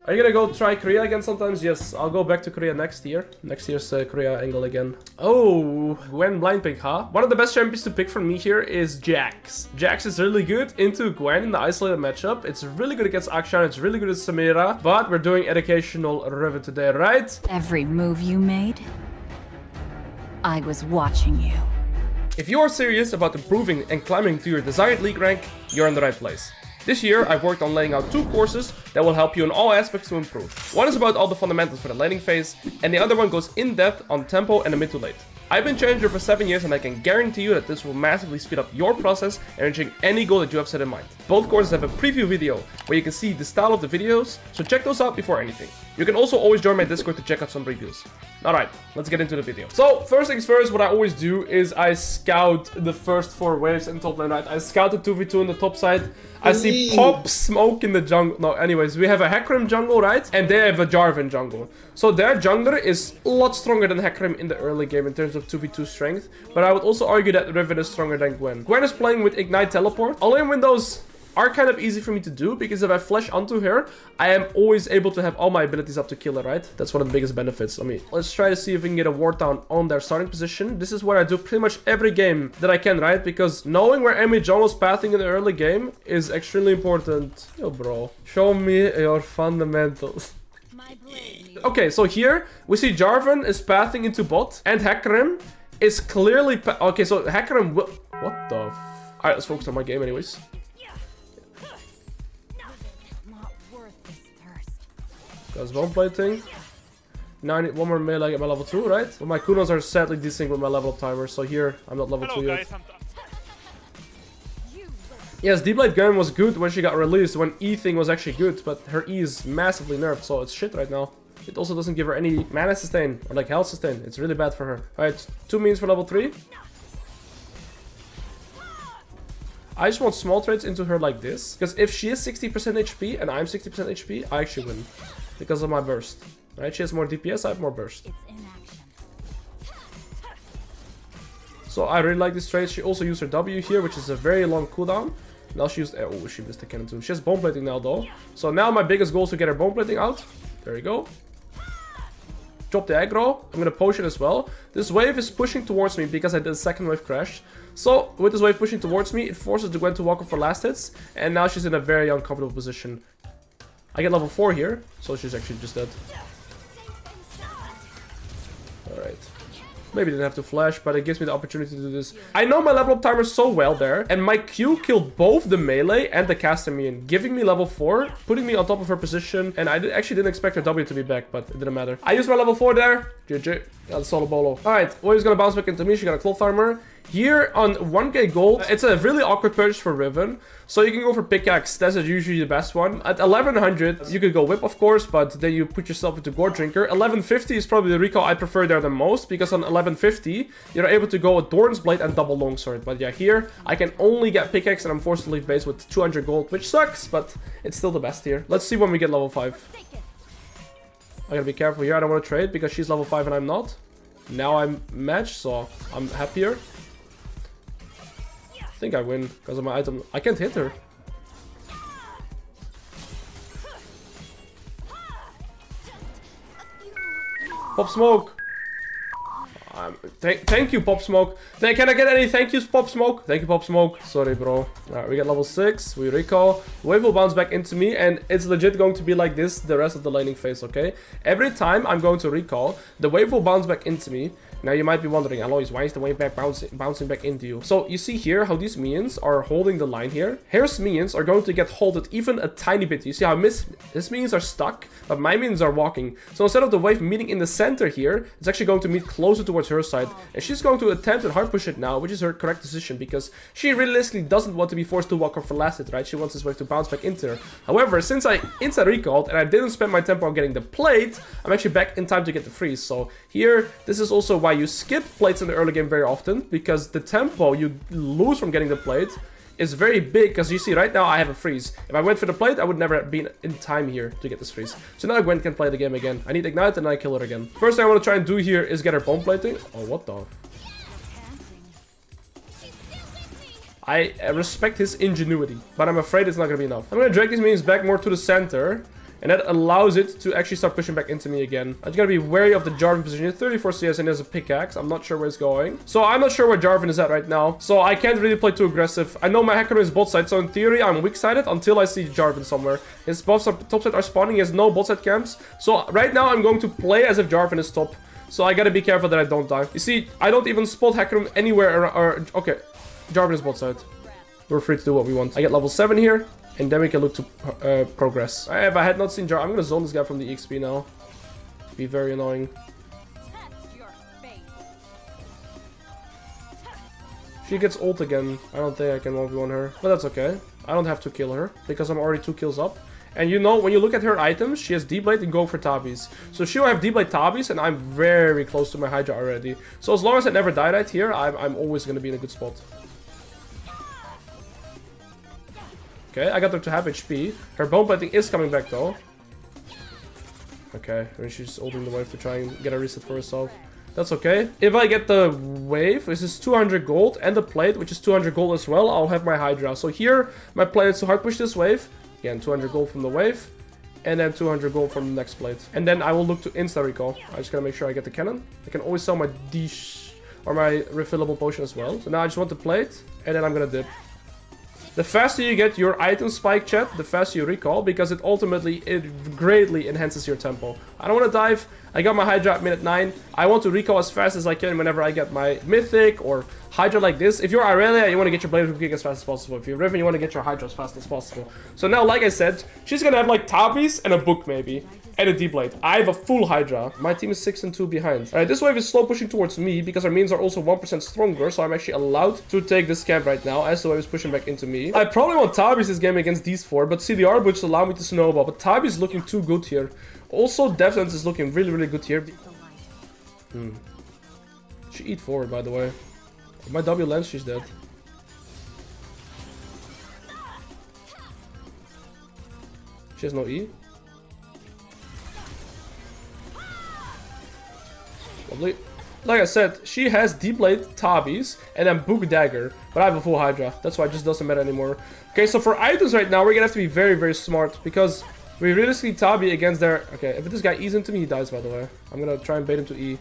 Are you gonna go try Korea again sometimes? Yes, I'll go back to Korea next year. Next year's Korea angle again. Oh, Gwen blind pick, huh? One of the best champions to pick from me here is Jax. Jax is really good into Gwen in the isolated matchup. It's really good against Akshan. It's really good against Samira. But we're doing educational Riven today, right? Every move you made, I was watching you. If you are serious about improving and climbing to your desired league rank, you're in the right place. This year, I've worked on laying out 2 courses that will help you in all aspects to improve. One is about all the fundamentals for the laning phase, and the other one goes in depth on tempo and the mid to late. I've been Challenger for 7 years, and I can guarantee you that this will massively speed up your process and reaching any goal that you have set in mind. Both courses have a preview video where you can see the style of the videos, so check those out before anything. You can also always join my Discord to check out some reviews. Alright, let's get into the video. So, first things first, what I always do is I scout the first 4 waves in top lane, right? I scout the 2v2 on the top side. I see Pop Smoke in the jungle. No, anyways, we have a Hecarim jungle, right? And they have a Jarvan jungle. So their jungler is a lot stronger than Hecarim in the early game in terms of 2v2 strength. But I would also argue that Riven is stronger than Gwen. Gwen is playing with Ignite Teleport. All-in windows are kind of easy for me to do, because if I flash onto her, I am always able to have all my abilities up to kill her, right? That's one of the biggest benefits. Let's try to see if we can get a ward down on their starting position. This is what I do pretty much every game that I can, right? Because knowing where enemy jungle is pathing in the early game is extremely important. Yo, bro, show me your fundamentals. Okay, so here we see Jarvan is pathing into bot, and Hecarim is clearly okay, so Hecarim will... What the f... Alright, let's focus on my game anyways. Guys, bomb plating. Now I need one more melee at my level 2, right? But my cooldowns are sadly desynced with my level up timer, so here I'm not level 2 yet. Yes, D-Blade Gun was good when she got released, when E thing was actually good, but her E is massively nerfed, so it's shit right now. It also doesn't give her any mana sustain, or like health sustain. It's really bad for her. Alright, 2 means for level 3. I just want small trades into her like this, because if she is 60% HP and I'm 60% HP, I actually win. Because of my burst. Right? She has more DPS, I have more burst. So I really like this trade. She also used her W here, which is a very long cooldown. Now she used... Oh, she missed the cannon too. She has bone plating now though. So now my biggest goal is to get her bone plating out. There you go. Drop the aggro. I'm gonna potion as well. This wave is pushing towards me because I did a second wave crash. So with this wave pushing towards me, it forces the Gwen to walk up for last hits. And now she's in a very uncomfortable position. I get level 4 here, so she's actually just dead. Alright. Maybe didn't have to flash, but it gives me the opportunity to do this. I know my level up timer so well there, and my Q killed both the melee and the caster minion, giving me level 4, putting me on top of her position, and I actually didn't expect her W to be back, but it didn't matter. I used my level 4 there. GG. Got a solo bolo. Alright, Wave's gonna bounce back into me. She got a cloth armor. Here on 1k gold, it's a really awkward purchase for Riven. So you can go for pickaxe, that's usually the best one. At 1100, you could go whip of course, but then you put yourself into Gore Drinker. 1150 is probably the recall I prefer there the most, because on 1150, you're able to go with Doran's Blade and double longsword. But yeah, here, I can only get pickaxe and I'm forced to leave base with 200 gold, which sucks, but it's still the best here. Let's see when we get level 5. I gotta be careful here, I don't want to trade because she's level 5 and I'm not. Now I'm matched, so I'm happier. I think I win because of my item. I can't hit her. Pop Smoke. Thank you, Pop Smoke. Can I get any thank yous, Pop Smoke? Thank you, Pop Smoke. Sorry, bro. Alright, we get level 6. We recall. Wave will bounce back into me, and it's legit going to be like this the rest of the laning phase, okay? Every time I'm going to recall, the wave will bounce back into me. Now you might be wondering, Alois, why is the wave back bouncing back into you? So you see here how these minions are holding the line here. Here's minions are going to get holded even a tiny bit. You see how his minions are stuck, but my minions are walking. So instead of the wave meeting in the center here, it's actually going to meet closer towards her side. And she's going to attempt and hard push it now, which is her correct decision, because she realistically doesn't want to be forced to walk off for last hit, right? She wants this wave to bounce back into her. However, since I inside recalled and I didn't spend my tempo on getting the plate, I'm actually back in time to get the freeze. So here, this is also why you skip plates in the early game very often, because the tempo you lose from getting the plate is very big, because you see right now I have a freeze. If I went for the plate, I would never have been in time here to get this freeze. So now Gwen can play the game again. I need Ignite and I kill her again. First thing I want to try and do here is get her bomb plating. Oh, what the? I respect his ingenuity, but I'm afraid it's not going to be enough. I'm going to drag these minions back more to the center. And that allows it to actually start pushing back into me again. I just gotta be wary of the Jarvan position. 34 CS and he has a pickaxe. I'm not sure where it's going. So I'm not sure where Jarvan is at right now. So I can't really play too aggressive. I know my Hecarim is bot side, so in theory I'm weak sided until I see Jarvan somewhere. His buffs are top side are spawning. He has no bot side camps. So right now I'm going to play as if Jarvan is top. So I gotta be careful that I don't die. You see, I don't even spot Hecarim anywhere okay, Jarvan is bot side. We're free to do what we want. I get level 7 here. And then we can look to progress. If I had not seen Jar, I'm gonna zone this guy from the EXP now. Be very annoying. She gets ult again. I don't think I can 1v1 her. But that's okay. I don't have to kill her. Because I'm already 2 kills up. And you know, when you look at her items, she has D-Blade and go for Tabis. So she'll have D-Blade Tabis and I'm very close to my Hydra already. So as long as I never die right here, I'm always gonna be in a good spot. Okay, I got her to half HP. Her bone plating is coming back though. Okay, and she's ulting the wave to try and get a reset for herself. That's okay. If I get the wave, this is 200 gold, and the plate, which is 200 gold as well, I'll have my Hydra. So here, my plan is to hard push this wave. Again, 200 gold from the wave, and then 200 gold from the next plate. And then I will look to insta-recall. I just gotta make sure I get the cannon. I can always sell my or my refillable potion as well. So now I just want the plate, and then I'm gonna dip. The faster you get your item spike, chat, the faster you recall, because it greatly enhances your tempo. I don't want to dive. I got my Hydra at minute 9. I want to recall as fast as I can whenever I get my Mythic or Hydra like this. If you're Aurelia, you want to get your Blade Kick as fast as possible. If you're Riven, you want to get your Hydra as fast as possible. So now, like I said, she's going to have like Tabis and a book maybe. And a D-Blade. I have a full Hydra. My team is 6 and 2 behind. Alright, this wave is slow pushing towards me because our minions are also 1% stronger. So I'm actually allowed to take this camp right now as the wave is pushing back into me. I probably want Tabis this game against these 4, but CDR would allow me to snowball. But Tabis is looking too good here. Also, Deathlands is looking really good here. She eat forward, by the way. If my W lands, she's dead. She has no E. Lovely. Like I said, she has D-Blade, Tabis, and then Book Dagger. But I have a full Hydra. That's why it just doesn't matter anymore. Okay, so for items right now, we're gonna have to be very smart. Because we realistically Tabi against their... Okay, if this guy E's into me, he dies, by the way. I'm gonna try and bait him to E.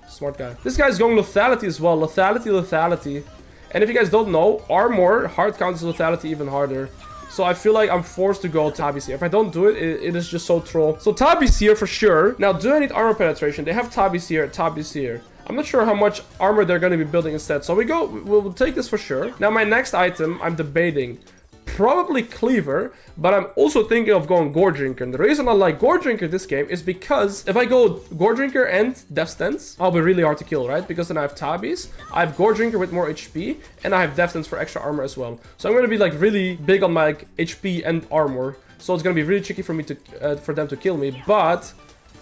Smart guy. This guy's going lethality as well. Lethality. And if you guys don't know, armor hard counts lethality even harder. So I feel like I'm forced to go Tabis here. If I don't do it, it is just so troll. So Tabis here for sure. Now, do I need armor penetration? They have Tabis here, Tabis here. I'm not sure how much armor they're going to be building instead. So we'll take this for sure. Now, my next item, I'm debating. Probably Cleaver, but I'm also thinking of going Gore Drinker. And the reason I like Gore Drinker this game is because if I go Gore Drinker and Death Stance, I'll be really hard to kill, right? Because then I have Tabis, I have Gore Drinker with more HP, and I have Death Stance for extra armor as well. So I'm going to be like really big on my HP and armor. So it's going to be really tricky for me to for them to kill me, but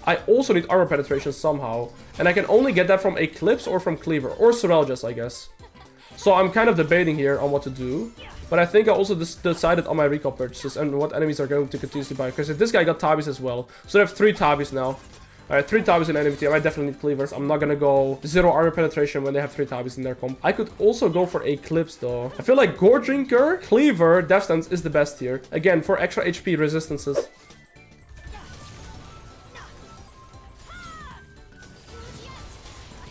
I also need armor penetration somehow. And I can only get that from Eclipse or from Cleaver, or Sorrel just, I guess. So I'm kind of debating here on what to do. But I think I also decided on my recall purchases and what enemies are going to continuously buy. Because this guy got Tabis as well. So they have 3 Tabis now. Alright, 3 Tabis in enemy team. I definitely need Cleavers. I'm not gonna go 0 armor penetration when they have 3 Tabis in their comp. I could also go for Eclipse though. I feel like Gore Drinker, Cleaver, Death Stance is the best here. Again, for extra HP resistances.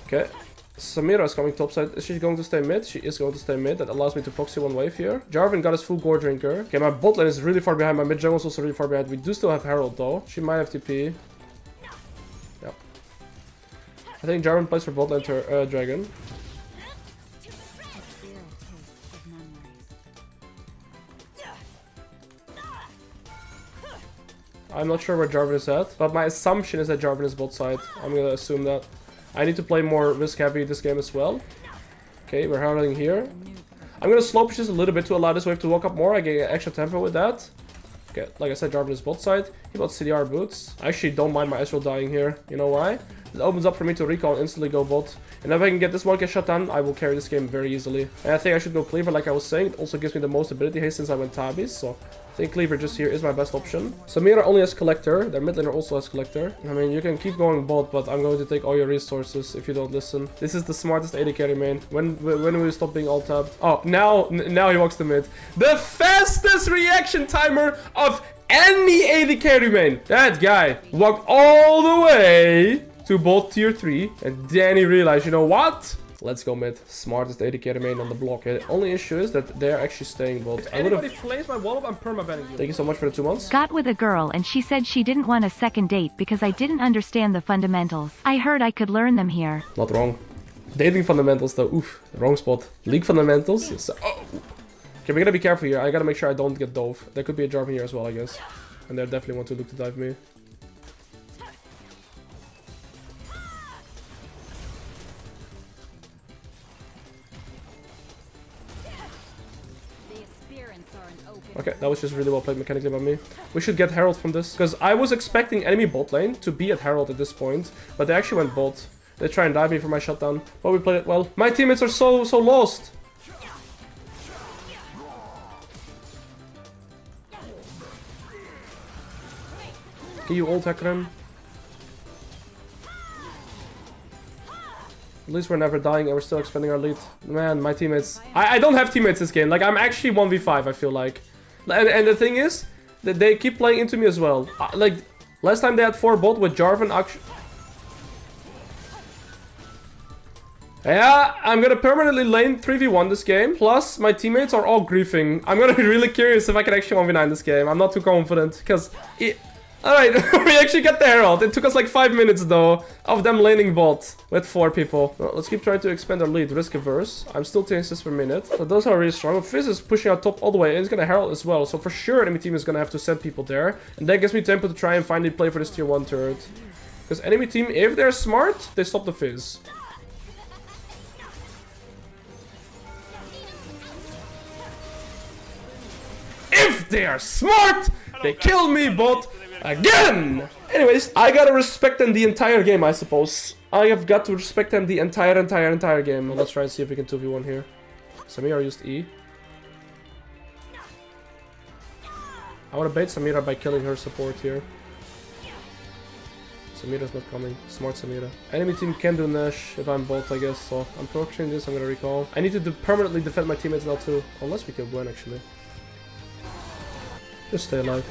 Okay. Samira is coming topside. Is she going to stay mid? She is going to stay mid. That allows me to proxy one wave here. Jarvan got his full Gore Drinker. Okay, my bot lane is really far behind. My mid jungle is also really far behind. We do still have Herald though. She might have TP. Yeah. I think Jarvan plays for bot lane Dragon. I'm not sure where Jarvan is at, but my assumption is that Jarvan is bot side. I'm gonna assume that. I need to play more risk heavy this game as well. Okay, we're heralding here. I'm gonna slow push this a little bit to allow this wave to walk up more. I get extra tempo with that. Okay, like I said, Jarvan is bot side. He bought CDR boots. I actually don't mind my Ezreal dying here. You know why? It opens up for me to recall and instantly go bot. And if I can get this one get shut down, I will carry this game very easily. And I think I should go Cleaver like I was saying. It also gives me the most ability haste since I went Tabis. So I think Cleaver just here is my best option. Samira only has Collector. Their mid laner also has Collector. I mean, you can keep going bot, but I'm going to take all your resources if you don't listen. This is the smartest AD carry main. When will we stop being alt tabbed? Oh, now he walks to mid. The fastest reaction timer of any AD carry main. That guy walked all the way to bot tier 3. And then he realized, you know what? Let's go mid. Smartest AD carry main on the block. The only issue is that they're actually staying bot. If anybody plays my wall up, I'm permabanning you. Thank you so much for the 2 months. Got with a girl and she said she didn't want a second date because I didn't understand the fundamentals. I heard I could learn them here. Not wrong. Dating fundamentals though. Oof. Wrong spot. League fundamentals. Yes. Oh. Okay, we gotta be careful here. I gotta make sure I don't get dove. There could be a Jarvan here as well, I guess. And they definitely want to look to dive me. Okay, that was just really well played mechanically by me. We should get Herald from this. Because I was expecting enemy bot lane to be at Herald at this point. But they actually went bot. They try and dive me for my shutdown. But we played it well. My teammates are so lost. Can you ult hacker him? At least we're never dying and we're still expanding our lead. Man, my teammates... I don't have teammates this game. Like, I'm actually 1v5, I feel like. And the thing is, that they keep playing into me as well. Like, last time they had 4 bot with Jarvan actually... Yeah, I'm gonna permanently lane 3v1 this game. Plus, my teammates are all griefing. I'm gonna be really curious if I can actually 1v9 this game. I'm not too confident, because... Alright, we actually got the Herald. It took us like 5 minutes though of them laning bot with 4 people. Well, let's keep trying to expand our lead. Risk averse. I'm still 10 assists per minute. So those are really strong. Fizz is pushing out top all the way and he's gonna Herald as well. So for sure enemy team is gonna have to send people there. And that gives me tempo to try and finally play for this tier 1 turret. Because enemy team, if they're smart, they stop the Fizz. If they are smart, they kill me bot. Again! Anyways, I gotta respect them the entire game, I suppose. I have got to respect them the entire game. Well, let's try and see if we can 2v1 here. Samira used E. I wanna bait Samira by killing her support here. Samira's not coming. Smart Samira. Enemy team can do Nash if I'm bot, I guess. So I'm approaching this, I'm gonna recall. I need to permanently defend my teammates now too. Unless we kill Gwen, actually. Just stay alive.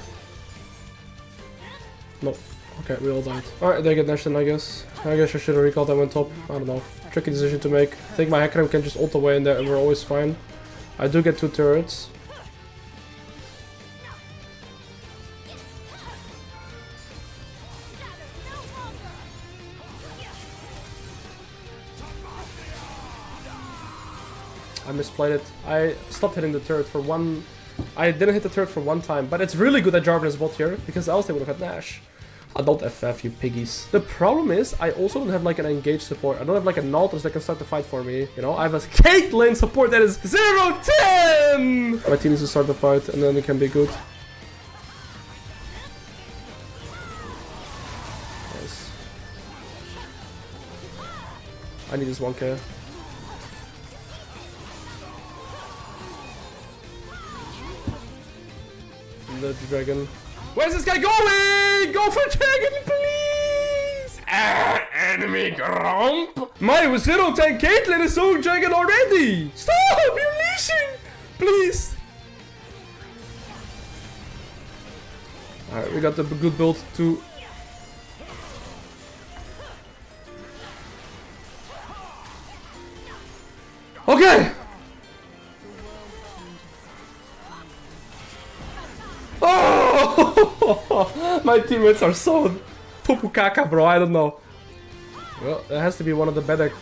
No. Okay, we all died. Alright, they get Nash then, I guess. I guess I should have recalled them on top. I don't know. Tricky decision to make. I think my Hecarim can just ult away in there and we're always fine. I do get 2 turrets. I misplayed it. I stopped hitting the turret for one... I didn't hit the turret for 1 time, but it's really good that Jarvan is bot here, because else they would have had Nash. I don't FF, you piggies. The problem is, I also don't have like an engaged support. I don't have like a Nautilus that can start the fight for me. You know, I have a Caitlyn support that is 0-10! My team needs to start the fight, and then it can be good. Nice. I need this 1k. The dragon. Where's this guy going? Go for dragon, please! Enemy grump! My 0-10 Caitlyn is so dragon already! Stop! You're leashing! Please! Alright, we got the good build to... Okay! Oh! My teammates are so poo-poo caca, bro. I don't know. Well, it has to be one of the better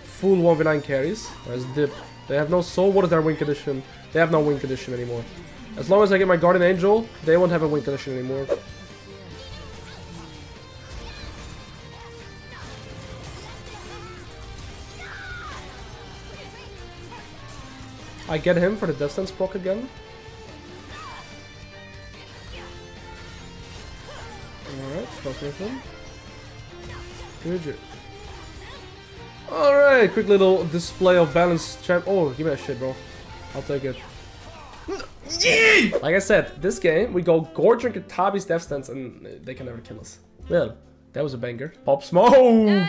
full 1v9 carries. Where's Dip? They have no soul. What is their win condition? They have no win condition anymore. As long as I get my Guardian Angel, they won't have a win condition anymore. I get him for the Death Stance proc again. Alright, cross with him. Good. Alright, quick little display of balance champ. Oh, give me that shit, bro. I'll take it. Like I said, this game, we go Gorge and Katabi's Death Stance and they can never kill us. Well, that was a banger. Pop smoke!